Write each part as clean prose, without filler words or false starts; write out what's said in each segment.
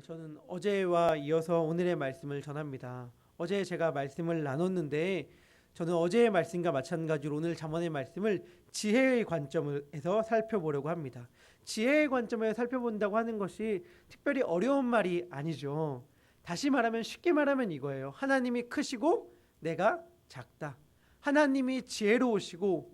저는 어제와 이어서 오늘의 말씀을 전합니다. 어제 제가 말씀을 나눴는데 저는 어제의 말씀과 마찬가지로 오늘 잠언의 말씀을 지혜의 관점에서 살펴보려고 합니다. 지혜의 관점에서 살펴본다고 하는 것이 특별히 어려운 말이 아니죠. 다시 말하면 쉽게 말하면 이거예요. 하나님이 크시고 내가 작다. 하나님이 지혜로우시고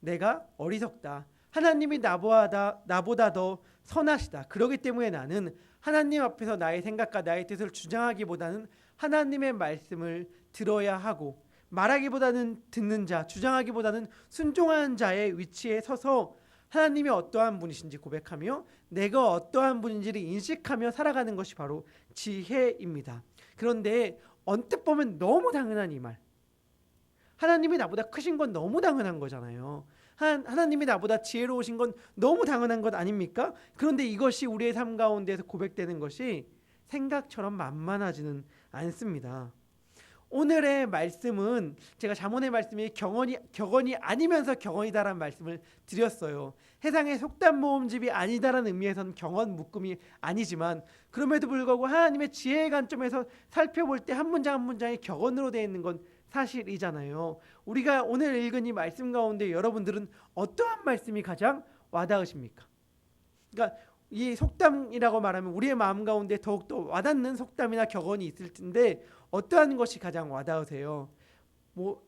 내가 어리석다. 하나님이 나보다 더 선하시다. 그렇기 때문에 나는 하나님 앞에서 나의 생각과 나의 뜻을 주장하기보다는 하나님의 말씀을 들어야 하고, 말하기보다는 듣는 자, 주장하기보다는 순종하는 자의 위치에 서서 하나님이 어떠한 분이신지 고백하며 내가 어떠한 분인지를 인식하며 살아가는 것이 바로 지혜입니다. 그런데 언뜻 보면 너무 당연한 이 말, 하나님이 나보다 크신 건 너무 당연한 거잖아요. 하나님이 나보다 지혜로우신 건 너무 당연한 것 아닙니까? 그런데 이것이 우리의 삶 가운데서 고백되는 것이 생각처럼 만만하지는 않습니다. 오늘의 말씀은 제가 잠언의 말씀이 격언이 아니면서 격언이다라는 말씀을 드렸어요. 세상의 속담 모음집이 아니다라는 의미에서는 격언 묶음이 아니지만, 그럼에도 불구하고 하나님의 지혜의 관점에서 살펴볼 때 한 문장 한 문장이 격언으로 되어 있는 건 사실이잖아요. 우리가 오늘 읽은 이 말씀 가운데 여러분들은 어떠한 말씀이 가장 와닿으십니까? 그러니까 이 속담이라고 말하면 우리의 마음 가운데 더욱더 와닿는 속담이나 격언이 있을 텐데 어떠한 것이 가장 와닿으세요?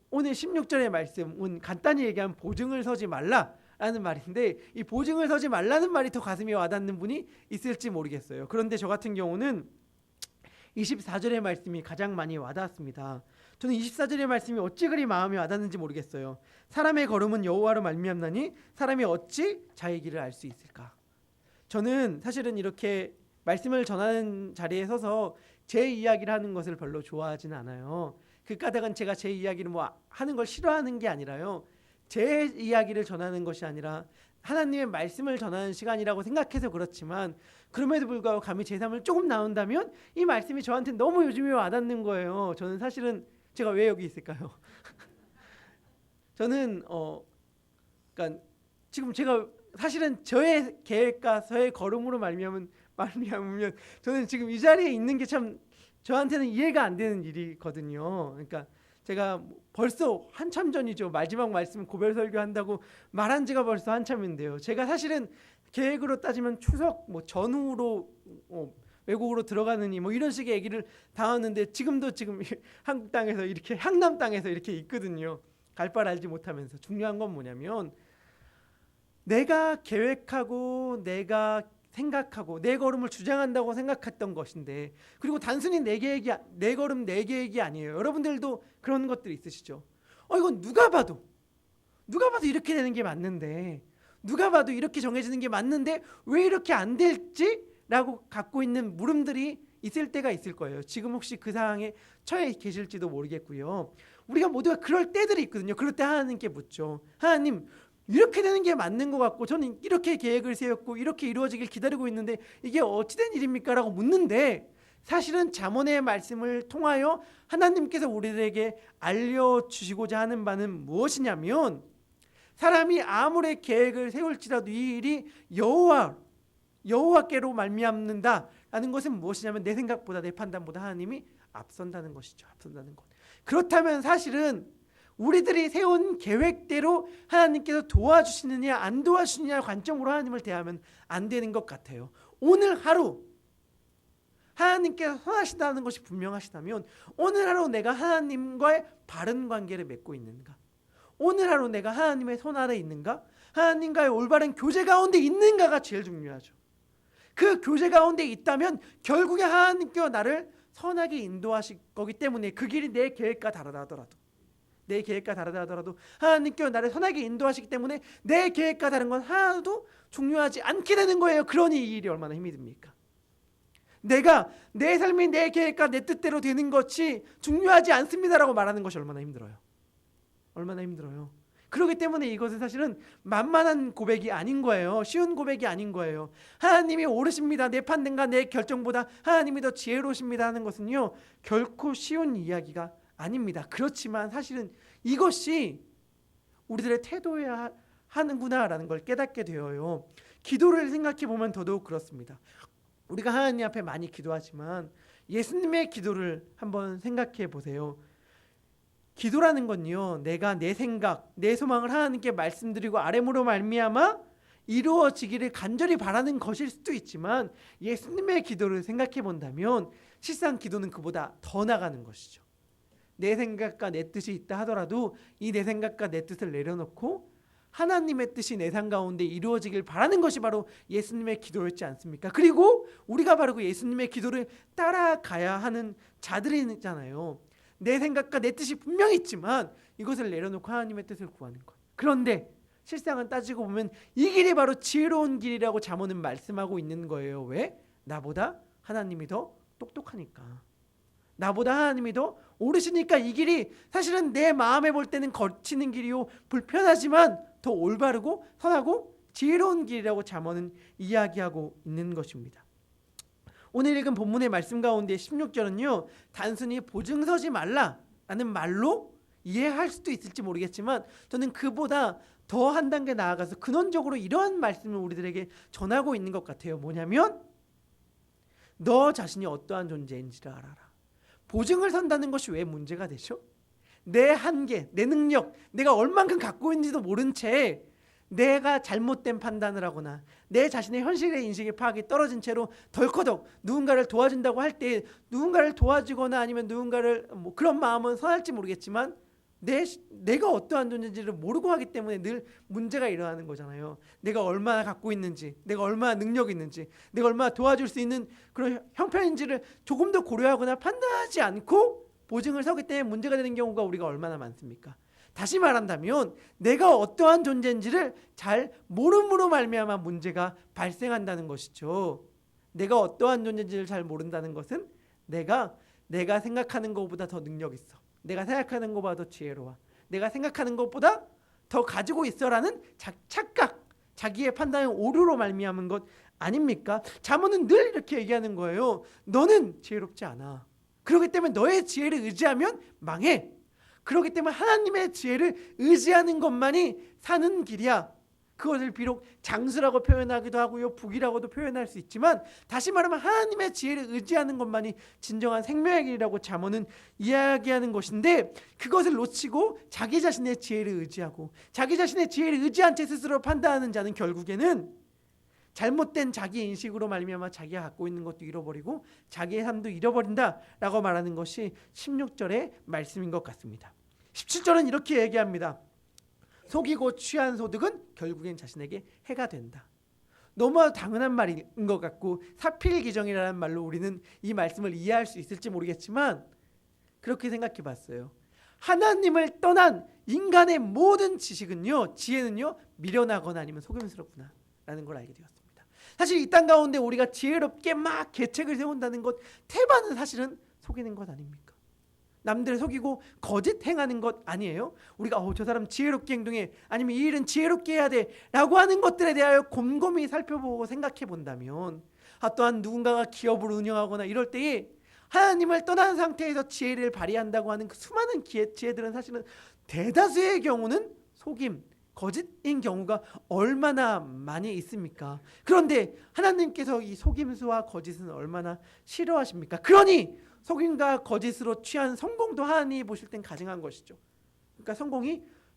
오늘 16절의 말씀은 간단히 얘기하면 보증을 서지 말라라는 말인데, 이 보증을 서지 말라는 말이 더 가슴에 와닿는 분이 있을지 모르겠어요. 그런데 저 같은 경우는 24절의 말씀이 가장 많이 와닿았습니다. 저는 24절의 말씀이 어찌 그리 마음에 와닿는지 모르겠어요. 사람의 걸음은 여호와로 말미암나니 사람이 어찌 자기 길을 알 수 있을까? 저는 사실은 이렇게 말씀을 전하는 자리에 서서 제 이야기를 하는 것을 별로 좋아하진 않아요. 그 까닭은 제가 제 이야기를 하는 걸 싫어하는 게 아니라요, 제 이야기를 전하는 것이 아니라 하나님의 말씀을 전하는 시간이라고 생각해서 그렇지만, 그럼에도 불구하고 감히 제 삶을 조금 나눈다면 이 말씀이 저한테 너무 요즘에 와닿는 거예요. 저는 사실은 제가 왜 여기 있을까요? 저는 그러니까 지금 제가 사실은 저의 계획과 저의 걸음으로 말미암으면 저는 지금 이 자리에 있는 게 참 저한테는 이해가 안 되는 일이거든요. 그러니까 제가 벌써 한참 전이죠. 마지막 말씀 고별 설교한다고 말한 지가 벌써 한참인데요. 제가 사실은 계획으로 따지면 추석 전후로 외국으로 들어가느니 이런 식의 얘기를 다 하는데 지금 한국 땅에서 이렇게 향남 땅에서 이렇게 있거든요. 갈 바를 알지 못하면서. 중요한 건 뭐냐면 내가 계획하고 내가 생각하고 내 걸음을 주장한다고 생각했던 것인데, 그리고 단순히 내 걸음 내 계획이 아니에요. 여러분들도 그런 것들이 있으시죠. 이건 누가 봐도 이렇게 되는 게 맞는데, 누가 봐도 이렇게 정해지는 게 맞는데 왜 이렇게 안 될지? 라고 갖고 있는 물음들이 있을 때가 있을 거예요. 지금 혹시 그 상황에 처해 계실지도 모르겠고요. 우리가 모두가 그럴 때들이 있거든요. 그럴 때 하나님께 묻죠. 하나님, 이렇게 되는 게 맞는 것 같고 저는 이렇게 계획을 세웠고 이렇게 이루어지길 기다리고 있는데 이게 어찌된 일입니까? 라고 묻는데, 사실은 잠언의 말씀을 통하여 하나님께서 우리들에게 알려주시고자 하는 바는 무엇이냐면, 사람이 아무리 계획을 세울지라도 이 일이 여호와께로 말미암는다라는 것은 무엇이냐면 내 생각보다 내 판단보다 하나님이 앞선다는 것이죠. 앞선다는 것. 그렇다면 사실은 우리들이 세운 계획대로 하나님께서 도와주시느냐 안 도와주시느냐 관점으로 하나님을 대하면 안 되는 것 같아요. 오늘 하루 하나님께서 선하시다는 것이 분명하시다면 오늘 하루 내가 하나님과의 바른 관계를 맺고 있는가? 오늘 하루 내가 하나님의 손 아래 있는가? 하나님과의 올바른 교제 가운데 있는가가 제일 중요하죠. 그 교제 가운데 있다면 결국에 하나님께서 나를 선하게 인도하실 거기 때문에, 그 길이 내 계획과 다르다 하더라도 하나님께서 나를 선하게 인도하시기 때문에 내 계획과 다른 건 하나도 중요하지 않게 되는 거예요. 그러니 이 일이 얼마나 힘이 듭니까? 내가 내 삶이 내 계획과 내 뜻대로 되는 것이 중요하지 않습니다라고 말하는 것이 얼마나 힘들어요. 그렇기 때문에 이것은 사실은 만만한 고백이 아닌 거예요. 쉬운 고백이 아닌 거예요. 하나님이 옳으십니다. 내 판단과 내 결정보다 하나님이 더 지혜로우십니다 하는 것은요, 결코 쉬운 이야기가 아닙니다. 그렇지만 사실은 이것이 우리들의 태도여야 하는구나라는 걸 깨닫게 되어요. 기도를 생각해 보면 더더욱 그렇습니다. 우리가 하나님 앞에 많이 기도하지만 예수님의 기도를 한번 생각해 보세요. 기도라는 건요, 내가 내 생각, 내 소망을 하나님께 말씀드리고 아뢰므로 말미암아 이루어지기를 간절히 바라는 것일 수도 있지만, 예수님의 기도를 생각해 본다면 실상 기도는 그보다 더 나가는 것이죠. 내 생각과 내 뜻이 있다 하더라도 이 내 생각과 내 뜻을 내려놓고 하나님의 뜻이 내 삶 가운데 이루어지길 바라는 것이 바로 예수님의 기도였지 않습니까? 그리고 우리가 바로 그 예수님의 기도를 따라가야 하는 자들이잖아요. 내 생각과 내 뜻이 분명히 있지만 이것을 내려놓고 하나님의 뜻을 구하는 것. 그런데 실상은 따지고 보면 이 길이 바로 지혜로운 길이라고 잠언은 말씀하고 있는 거예요. 왜? 나보다 하나님이 더 똑똑하니까, 나보다 하나님이 더 오르시니까 이 길이 사실은 내 마음에 볼 때는 거치는 길이요, 불편하지만 더 올바르고 선하고 지혜로운 길이라고 잠언은 이야기하고 있는 것입니다. 오늘 읽은 본문의 말씀 가운데 16절은요, 단순히 보증 서지 말라라는 말로 이해할 수도 있을지 모르겠지만 저는 그보다 더 한 단계 나아가서 근원적으로 이러한 말씀을 우리들에게 전하고 있는 것 같아요. 뭐냐면 너 자신이 어떠한 존재인지를 알아라. 보증을 선다는 것이 왜 문제가 되죠? 내 한계, 내 능력, 내가 얼만큼 갖고 있는지도 모른 채 내가 잘못된 판단을 하거나 내 자신의 현실의 인식의 파악이 떨어진 채로 덜커덕 누군가를 도와준다고 할 때 누군가를 도와주거나 아니면 누군가를 그런 마음은 선할지 모르겠지만 내가 어떠한 존재인지를 모르고 하기 때문에 늘 문제가 일어나는 거잖아요. 내가 얼마나 갖고 있는지, 내가 얼마나 능력이 있는지, 내가 얼마나 도와줄 수 있는 그런 형편인지를 조금 더 고려하거나 판단하지 않고 보증을 서기 때문에 문제가 되는 경우가 우리가 얼마나 많습니까? 다시 말한다면 내가 어떠한 존재인지를 잘 모름으로 말미암아 문제가 발생한다는 것이죠. 내가 어떠한 존재인지를 잘 모른다는 것은 내가 생각하는 것보다 더 능력 있어, 내가 생각하는 것보다 더 지혜로워, 내가 생각하는 것보다 더 가지고 있어라는 착각, 자기의 판단의 오류로 말미암은 것 아닙니까? 잠언은 늘 이렇게 얘기하는 거예요. 너는 지혜롭지 않아. 그렇기 때문에 너의 지혜를 의지하면 망해. 그렇기 때문에 하나님의 지혜를 의지하는 것만이 사는 길이야. 그것을 비록 장수라고 표현하기도 하고요, 북이라고도 표현할 수 있지만 다시 말하면 하나님의 지혜를 의지하는 것만이 진정한 생명의 길이라고 잠언은 이야기하는 것인데, 그것을 놓치고 자기 자신의 지혜를 의지하고 자기 자신의 지혜를 의지한 채 스스로 판단하는 자는 결국에는 잘못된 자기 인식으로 말미암아 자기가 갖고 있는 것도 잃어버리고 자기의 삶도 잃어버린다라고 말하는 것이 16절의 말씀인 것 같습니다. 17절은 이렇게 얘기합니다. 속이고 취한 소득은 결국엔 자신에게 해가 된다. 너무 당연한 말인 것 같고 사필기정이라는 말로 우리는 이 말씀을 이해할 수 있을지 모르겠지만 그렇게 생각해 봤어요. 하나님을 떠난 인간의 모든 지식은요, 지혜는요, 미련하거나 아니면 속임스럽구나 라는 걸 알게 되었습니다. 사실 이 땅 가운데 우리가 지혜롭게 막 계책을 세운다는 것 태반은 사실은 속이는 것 아닙니까? 남들을 속이고 거짓 행하는 것 아니에요? 우리가 저 사람 지혜롭게 행동해, 아니면 이 일은 지혜롭게 해야 돼 라고 하는 것들에 대하여 곰곰이 살펴보고 생각해 본다면, 또한 누군가가 기업을 운영하거나 이럴 때에 하나님을 떠난 상태에서 지혜를 발휘한다고 하는 그 수많은 지혜들은 사실은 대다수의 경우는 속임, 거짓인 경우가 얼마나 많이 있습니까? 그런데 하나님께서 이 속임수와 거짓은 얼마나 싫어하십니까? 그러니 속임과 거짓으로 취한 성공도 하나님이 보실 땐 가증한 것이죠. 그러니까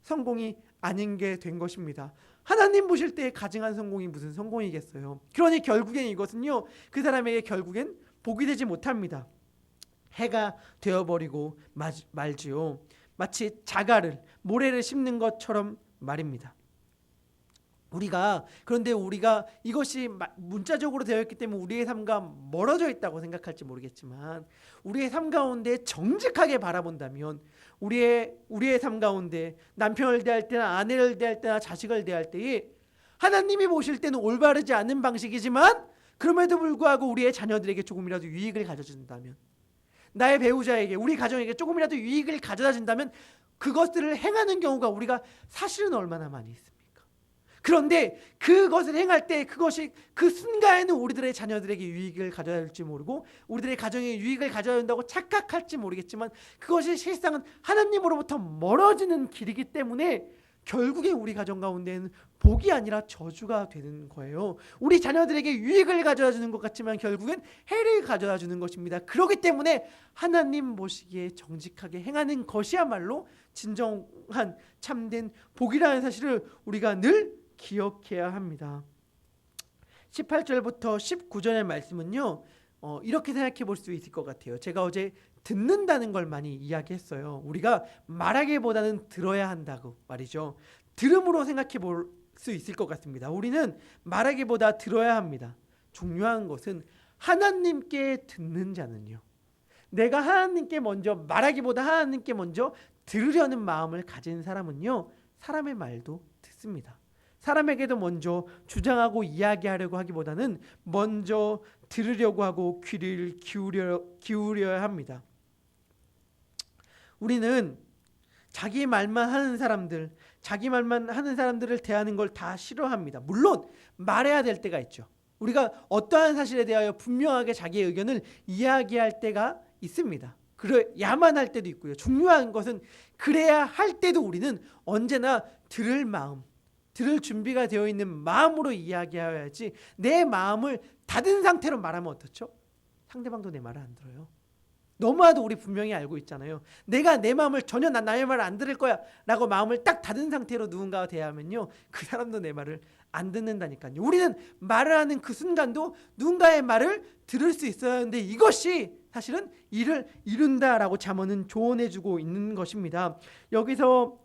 성공이 아닌 게 된 것입니다. 하나님 보실 때 가증한 성공이 무슨 성공이겠어요? 그러니 결국엔 이것은요, 그 사람에게 결국엔 복이 되지 못합니다. 해가 되어버리고 말지요. 마치 자갈을, 모래를 심는 것처럼 말입니다. 그런데 우리가 이것이 문자적으로 되어 있기 때문에 우리의 삶과 멀어져 있다고 생각할지 모르겠지만, 우리의 삶 가운데 정직하게 바라본다면 우리의 삶 가운데 남편을 대할 때나 아내를 대할 때나 자식을 대할 때에 하나님이 보실 때는 올바르지 않은 방식이지만 그럼에도 불구하고 우리의 자녀들에게 조금이라도 유익을 가져준다면, 나의 배우자에게, 우리 가정에게 조금이라도 유익을 가져다 준다면 그것들을 행하는 경우가 우리가 사실은 얼마나 많이 있습니까? 그런데 그것을 행할 때 그것이 그 순간에는 우리들의 자녀들에게 유익을 가져다 줄지 모르고 우리들의 가정에 유익을 가져다 준다고 착각할지 모르겠지만 그것이 실상은 하나님으로부터 멀어지는 길이기 때문에 결국에 우리 가정 가운데는 복이 아니라 저주가 되는 거예요. 우리 자녀들에게 유익을 가져다 주는 것 같지만 결국엔 해를 가져다 주는 것입니다. 그렇기 때문에 하나님 보시기에 정직하게 행하는 것이야말로 진정한 참된 복이라는 사실을 우리가 늘 기억해야 합니다. 18절부터 19절의 말씀은요, 이렇게 생각해 볼 수 있을 것 같아요. 제가 어제 듣는다는 걸 많이 이야기했어요. 우리가 말하기보다는 들어야 한다고 말이죠. 들음으로 생각해 볼 수 있을 것 같습니다. 우리는 말하기보다 들어야 합니다. 중요한 것은 하나님께 듣는 자는요, 내가 하나님께 먼저 말하기보다 하나님께 먼저 들으려는 마음을 가진 사람은요, 사람의 말도 듣습니다. 사람에게도 먼저 주장하고 이야기하려고 하기보다는 먼저 들으려고 하고 귀를 기울여야 합니다. 우리는 자기 말만 하는 사람들을 대하는 걸 다 싫어합니다. 물론 말해야 될 때가 있죠. 우리가 어떠한 사실에 대하여 분명하게 자기의 의견을 이야기할 때가 있습니다. 그래야만 할 때도 있고요. 중요한 것은 그래야 할 때도 우리는 언제나 들을 준비가 되어 있는 마음으로 이야기해야지, 내 마음을 닫은 상태로 말하면 어떻죠? 상대방도 내 말을 안 들어요. 너무나도 우리 분명히 알고 있잖아요. 내가 내 마음을 전혀 나의 말을 안 들을 거야 라고 마음을 딱 닫은 상태로 누군가와 대하면요, 그 사람도 내 말을 안 듣는다니까요. 우리는 말을 하는 그 순간도 누군가의 말을 들을 수 있어야 하는데 이것이 사실은 일을 이룬다라고 잠언은 조언해주고 있는 것입니다. 여기서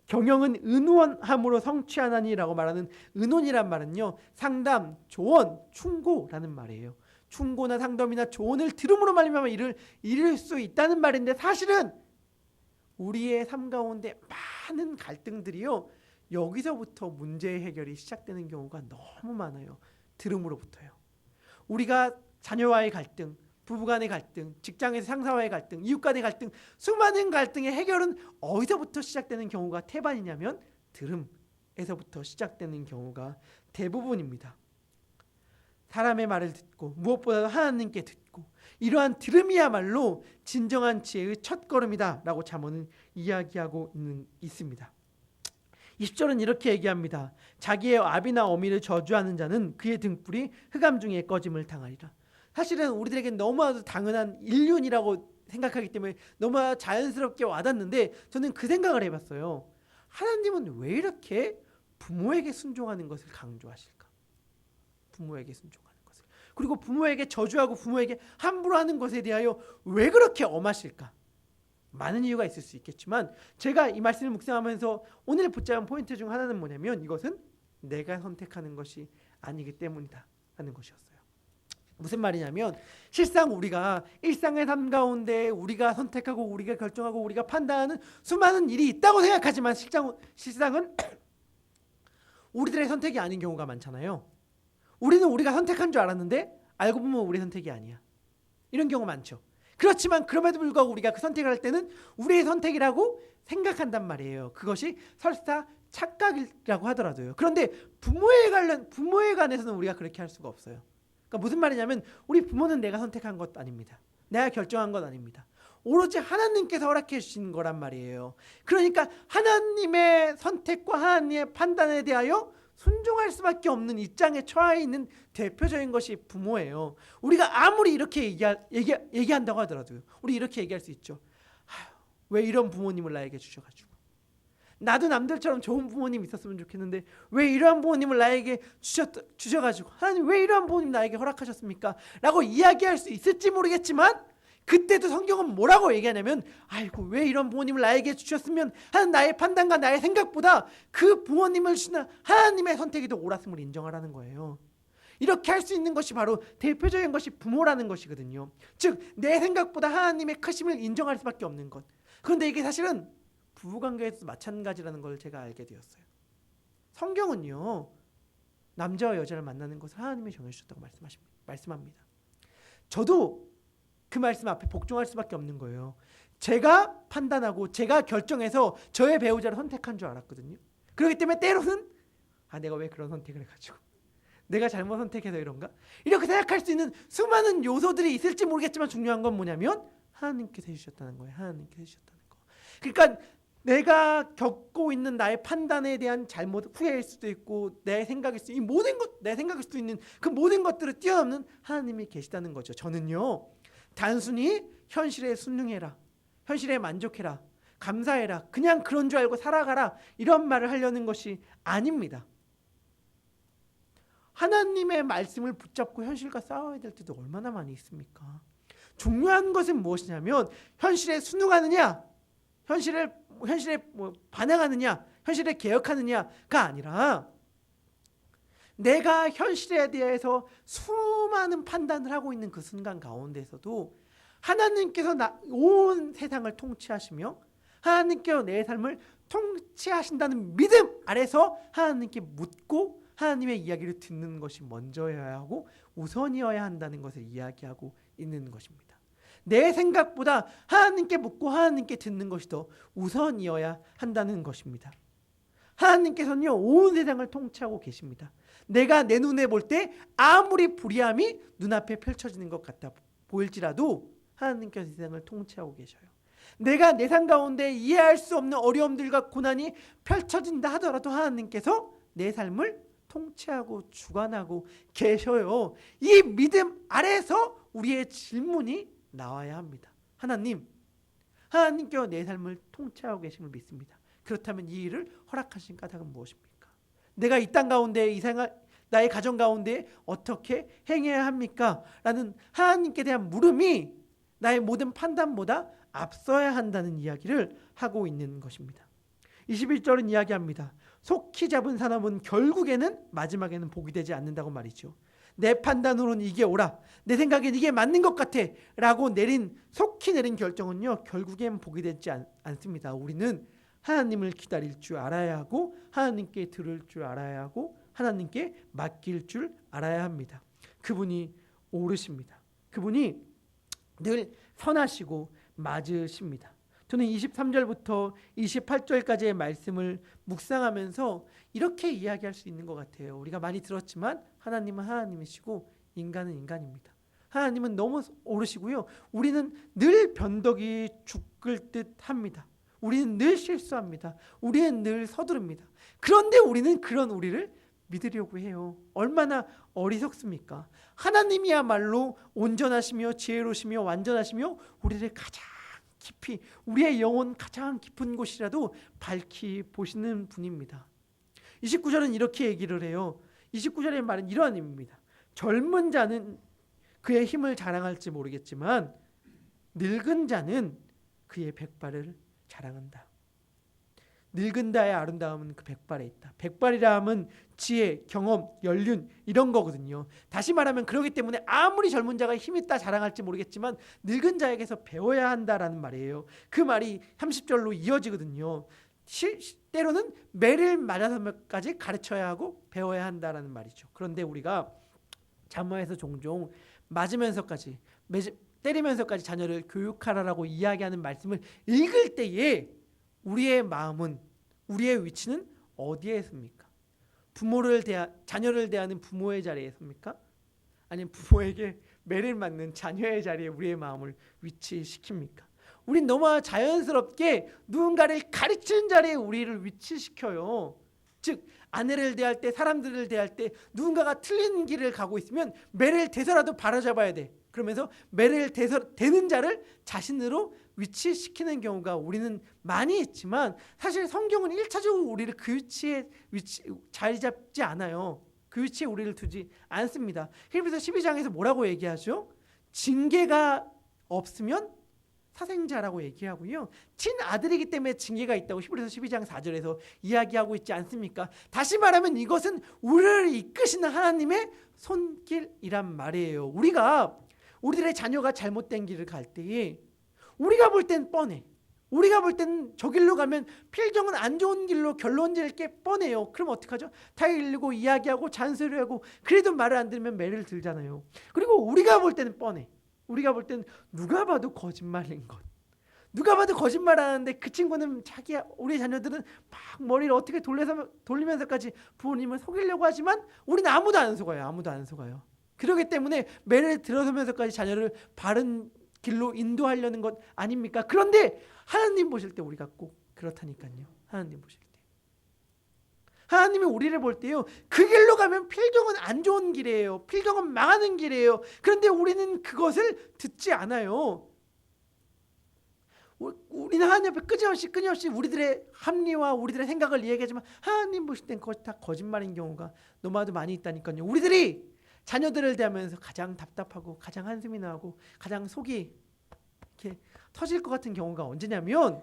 경영은 은원함으로 성취하나니라고 말하는 은원이란 말은요, 상담, 조언, 충고라는 말이에요. 충고나 상담이나 조언을 들음으로 말미암아 이를 이룰 수 있다는 말인데, 사실은 우리의 삶 가운데 많은 갈등들이요, 여기서부터 문제 해결이 시작되는 경우가 너무 많아요. 들음으로부터요. 우리가 자녀와의 갈등, 부부간의 갈등, 직장에서 상사와의 갈등, 이웃간의 갈등, 수많은 갈등의 해결은 어디서부터 시작되는 경우가 태반이냐면 들음에서부터 시작되는 경우가 대부분입니다. 사람의 말을 듣고 무엇보다도 하나님께 듣고, 이러한 들음이야말로 진정한 지혜의 첫걸음이다 라고 잠언은 이야기하고 있습니다. 20절은 이렇게 얘기합니다. 자기의 아비나 어미를 저주하는 자는 그의 등불이 흑암 중에 꺼짐을 당하리라. 사실은 우리들에게 너무나도 당연한 인륜이라고 생각하기 때문에 너무나 자연스럽게 와닿는데, 저는 그 생각을 해봤어요. 하나님은 왜 이렇게 부모에게 순종하는 것을 강조하실까? 부모에게 순종하는 것을, 그리고 부모에게 저주하고 부모에게 함부로 하는 것에 대하여 왜 그렇게 엄하실까? 많은 이유가 있을 수 있겠지만 제가 이 말씀을 묵상하면서 오늘 붙잡은 포인트 중 하나는 뭐냐면, 이것은 내가 선택하는 것이 아니기 때문이다 하는 것이었어요. 무슨 말이냐면, 실상 우리가 일상의 삶 가운데 우리가 선택하고 우리가 결정하고 우리가 판단하는 수많은 일이 있다고 생각하지만 실상은 우리들의 선택이 아닌 경우가 많잖아요. 우리는 우리가 선택한 줄 알았는데 알고 보면 우리 선택이 아니야. 이런 경우 많죠. 그렇지만 그럼에도 불구하고 우리가 그 선택을 할 때는 우리의 선택이라고 생각한단 말이에요. 그것이 설사 착각이라고 하더라도요. 그런데 부모에 관해서는 우리가 그렇게 할 수가 없어요. 그러니까 무슨 말이냐면, 우리 부모는 내가 선택한 것 아닙니다. 내가 결정한 것 아닙니다. 오로지 하나님께서 허락해 주신 거란 말이에요. 그러니까 하나님의 선택과 하나님의 판단에 대하여 순종할 수밖에 없는 입장에 처해 있는 대표적인 것이 부모예요. 우리가 아무리 이렇게 얘기한다고 하더라도요, 우리 이렇게 얘기할 수 있죠. 왜 이런 부모님을 나에게 주셔가지고, 나도 남들처럼 좋은 부모님 있었으면 좋겠는데 왜 이러한 부모님을 나에게 주셔가지고, 하나님 왜 이러한 부모님 나에게 허락하셨습니까? 라고 이야기할 수 있을지 모르겠지만, 그때도 성경은 뭐라고 얘기하냐면, 아이고 왜 이런 부모님을 나에게 주셨으면 하는 나의 판단과 나의 생각보다 그 부모님을 주시는 하나님의 선택이 더 옳았음을 인정하라는 거예요. 이렇게 할 수 있는 것이 바로 대표적인 것이 부모라는 것이거든요. 즉 내 생각보다 하나님의 크심을 인정할 수밖에 없는 것. 그런데 이게 사실은 부부관계에서도 마찬가지라는 걸 제가 알게 되었어요. 성경은요, 남자와 여자를 만나는 것을 하나님이 정해주셨다고 말씀합니다. 저도 그 말씀 앞에 복종할 수밖에 없는 거예요. 제가 판단하고 제가 결정해서 저의 배우자를 선택한 줄 알았거든요. 그렇기 때문에 때로는 내가 왜 그런 선택을 해가지고, 내가 잘못 선택해서 이런가? 이렇게 생각할 수 있는 수많은 요소들이 있을지 모르겠지만, 중요한 건 뭐냐면 하나님께서 해주셨다는 거예요. 하나님께서 해주셨다는 거. 그러니까 내가 겪고 있는 나의 판단에 대한 잘못, 후회일 수도 있고 내 생각일 수, 이 모든 것, 내 생각일 수도 있는 그 모든 것들을 뛰어넘는 하나님이 계시다는 거죠. 저는요, 단순히 현실에 순응해라, 현실에 만족해라, 감사해라, 그냥 그런 줄 알고 살아가라, 이런 말을 하려는 것이 아닙니다. 하나님의 말씀을 붙잡고 현실과 싸워야 될 때도 얼마나 많이 있습니까? 중요한 것은 무엇이냐면 현실에 순응하느냐, 현실에 반항하느냐, 현실에 개혁하느냐가 아니라 내가 현실에 대해서 수많은 판단을 하고 있는 그 순간 가운데서도 하나님께서 온 세상을 통치하시며 하나님께서 내 삶을 통치하신다는 믿음 아래서 하나님께 묻고 하나님의 이야기를 듣는 것이 먼저여야 하고 우선이어야 한다는 것을 이야기하고 있는 것입니다. 내 생각보다 하나님께 묻고 하나님께 듣는 것이 더 우선이어야 한다는 것입니다. 하나님께서는요, 온 세상을 통치하고 계십니다. 내가 내 눈에 볼 때 아무리 불의함이 눈앞에 펼쳐지는 것 같아 보일지라도 하나님께서 세상을 통치하고 계셔요. 내가 내 삶 가운데 이해할 수 없는 어려움들과 고난이 펼쳐진다 하더라도 하나님께서 내 삶을 통치하고 주관하고 계셔요. 이 믿음 아래서 우리의 질문이 나와야 합니다. 하나님께서 내 삶을 통치하고 계심을 믿습니다. 그렇다면 이 일을 허락하신 까닭은 무엇입니까? 내가 이 땅 가운데, 이 생활, 나의 가정 가운데 어떻게 행해야 합니까? 라는 하나님께 대한 물음이 나의 모든 판단보다 앞서야 한다는 이야기를 하고 있는 것입니다. 21절은 이야기합니다. 속히 잡은 사람은 결국에는 마지막에는 복이 되지 않는다고 말이죠. 내 판단으로는 이게 옳아, 내 생각엔 이게 맞는 것 같아 라고 속히 내린 결정은요, 결국엔 복이 되지 않습니다. 우리는 하나님을 기다릴 줄 알아야 하고 하나님께 들을 줄 알아야 하고 하나님께 맡길 줄 알아야 합니다. 그분이 옳으십니다. 그분이 늘 선하시고 맞으십니다. 저는 23절부터 28절까지의 말씀을 묵상하면서 이렇게 이야기할 수 있는 것 같아요. 우리가 많이 들었지만 하나님은 하나님이시고 인간은 인간입니다. 하나님은 너무 옳으시고요, 우리는 늘 변덕이 죽을 듯 합니다. 우리는 늘 실수합니다. 우리는 늘 서두릅니다. 그런데 우리는 그런 우리를 믿으려고 해요. 얼마나 어리석습니까? 하나님이야말로 온전하시며 지혜로우시며 완전하시며 우리를 가장 깊이, 우리의 영혼 가장 깊은 곳이라도 밝히 보시는 분입니다. 29절은 이렇게 얘기를 해요. 29절의 말은 이러한 의미입니다. 젊은 자는 그의 힘을 자랑할지 모르겠지만 늙은 자는 그의 백발을 자랑한다. 늙은 자의 아름다움은 그 백발에 있다. 백발이라 함은 지혜, 경험, 연륜 이런 거거든요. 다시 말하면 그렇기 때문에 아무리 젊은 자가 힘 있다 자랑할지 모르겠지만 늙은 자에게서 배워야 한다라는 말이에요. 그 말이 30절로 이어지거든요. 때로는 매를 맞아서까지 가르쳐야 하고 배워야 한다라는 말이죠. 그런데 우리가 잠언에서 종종 맞으면서까지, 때리면서까지 자녀를 교육하라라고 이야기하는 말씀을 읽을 때에 우리의 마음은, 우리의 위치는 어디에 있습니까? 자녀를 대하는 부모의 자리에 있습니까? 아니면 부모에게 매를 맞는 자녀의 자리에 우리의 마음을 위치시킵니까? 우린 너무 자연스럽게 누군가를 가르치는 자리에 우리를 위치시켜요. 즉 아내를 대할 때, 사람들을 대할 때 누군가가 틀린 길을 가고 있으면 매를 대서라도 바로잡아야 돼. 그러면서 매를 대는 자를 자신으로 위치시키는 경우가 우리는 많이 있지만 사실 성경은 1차적으로 우리를 그 위치에 자리 잡지 않아요. 그 위치에 우리를 두지 않습니다. 히브리서 12장에서 뭐라고 얘기하죠? 징계가 없으면 사생자라고 얘기하고요. 친아들이기 때문에 징계가 있다고 히브리서 12장 4절에서 이야기하고 있지 않습니까? 다시 말하면 이것은 우리를 이끄시는 하나님의 손길이란 말이에요. 우리들의 자녀가 잘못된 길을 갈 때에 우리가 볼 땐 뻔해. 우리가 볼 땐 저 길로 가면 필경은 안 좋은 길로 결론 지을 게 뻔해요. 그럼 어떡하죠? 다 읽고 이야기하고 잔소리하고 그래도 말을 안 들으면 매를 들잖아요. 그리고 우리가 볼 때는 뻔해. 우리가 볼 때는 누가 봐도 거짓말인 것. 누가 봐도 거짓말하는데 그 친구는 우리 자녀들은 막 머리를 어떻게 돌리면서까지 부모님을 속이려고 하지만 우리는 아무도 안 속아요. 그렇기 때문에 매를 들어서면서까지 자녀를 바른 길로 인도하려는 것 아닙니까? 그런데 하나님 보실 때 우리가 꼭 그렇다니까요. 하나님 보실 때. 하나님이 우리를 볼 때요, 그 길로 가면 필경은 안 좋은 길이에요. 필경은 망하는 길이에요. 그런데 우리는 그것을 듣지 않아요. 우리는 하나님 앞에 끊임없이 우리들의 합리와 우리들의 생각을 이야기하지만 하나님 보실 땐 그것이 다 거짓말인 경우가 너무나도 많이 있다니까요. 우리들이 자녀들을 대하면서 가장 답답하고 가장 한숨이 나고 가장 속이 이렇게 터질 것 같은 경우가 언제냐면,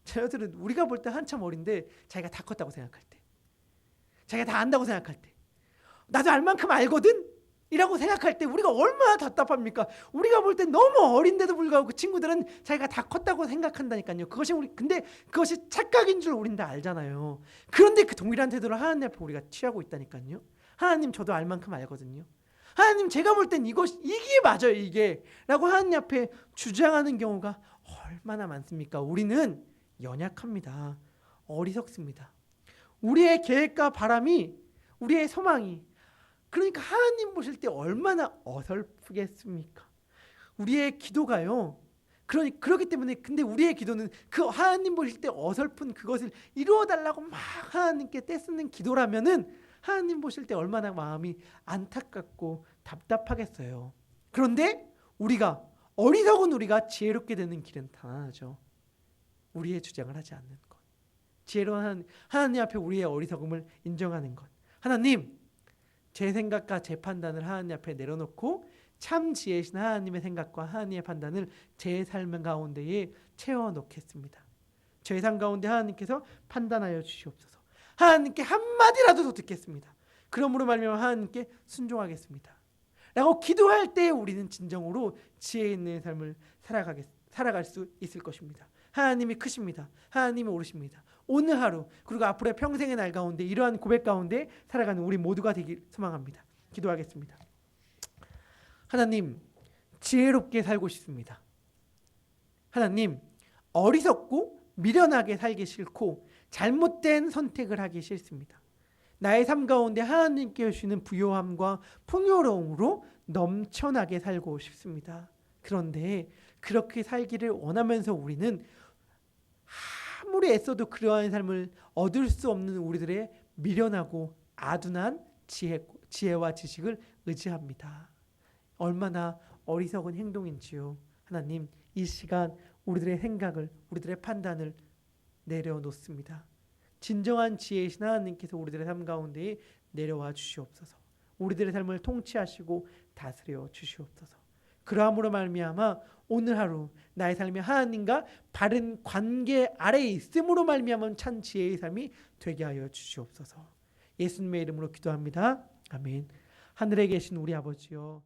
자녀들은 우리가 볼 때 한참 어린데 자기가 다 컸다고 생각할 때, 자기가 다 안다고 생각할 때, 나도 알 만큼 알거든? 이라고 생각할 때 우리가 얼마나 답답합니까? 우리가 볼 때 너무 어린데도 불구하고 그 친구들은 자기가 다 컸다고 생각한다니까요. 근데 그것이 착각인 줄 우린 다 알잖아요. 그런데 그 동일한 태도를 하나님 앞에 우리가 취하고 있다니까요. 하나님, 저도 알 만큼 알거든요. 하나님, 제가 볼 땐 이게 맞아요, 이게 라고 하나님 앞에 주장하는 경우가 얼마나 많습니까? 우리는 연약합니다. 어리석습니다. 우리의 계획과 바람이, 우리의 소망이, 그러니까 하나님 보실 때 얼마나 어설프겠습니까? 우리의 기도가요, 그렇기 때문에, 근데 우리의 기도는 그 하나님 보실 때 어설픈 그것을 이루어달라고 막 하나님께 떼쓰는 기도라면은 하나님 보실 때 얼마나 마음이 안타깝고 답답하겠어요. 그런데 어리석은 우리가 지혜롭게 되는 길은 단 하나죠. 우리의 주장을 하지 않는 것. 지혜로운 하나님 앞에 우리의 어리석음을 인정하는 것. 하나님, 제 생각과 제 판단을 하나님 앞에 내려놓고 참 지혜신 하나님의 생각과 하나님의 판단을 제 삶 가운데에 채워놓겠습니다. 제 삶 가운데 하나님께서 판단하여 주시옵소서. 하나님께 한마디라도 더 듣겠습니다. 그러므로 말미암아 하나님께 순종하겠습니다. 라고 기도할 때 우리는 진정으로 지혜 있는 삶을 살아갈 수 있을 것입니다. 하나님이 크십니다. 하나님이 오르십니다. 오늘 하루 그리고 앞으로의 평생의 날 가운데 이러한 고백 가운데 살아가는 우리 모두가 되길 소망합니다. 기도하겠습니다. 하나님, 지혜롭게 살고 싶습니다. 하나님, 어리석고 미련하게 살기 싫고 잘못된 선택을 하기 싫습니다. 나의 삶 가운데 하나님께 주시는 부요함과 풍요로움으로 넘쳐나게 살고 싶습니다. 그런데 그렇게 살기를 원하면서 우리는 아무리 애써도 그러한 삶을 얻을 수 없는 우리들의 미련하고 아둔한 지혜와 지식을 의지합니다. 얼마나 어리석은 행동인지요. 하나님, 이 시간 우리들의 생각을, 우리들의 판단을 내려놓습니다. 진정한 지혜이신 하나님께서 우리들의 삶 가운데에 내려와 주시옵소서. 우리들의 삶을 통치하시고 다스려 주시옵소서. 그러함으로 말미암아 오늘 하루 나의 삶이 하나님과 바른 관계 아래에 있음으로 말미암아 참 지혜의 삶이 되게 하여 주시옵소서. 예수님의 이름으로 기도합니다. 아멘. 하늘에 계신 우리 아버지여,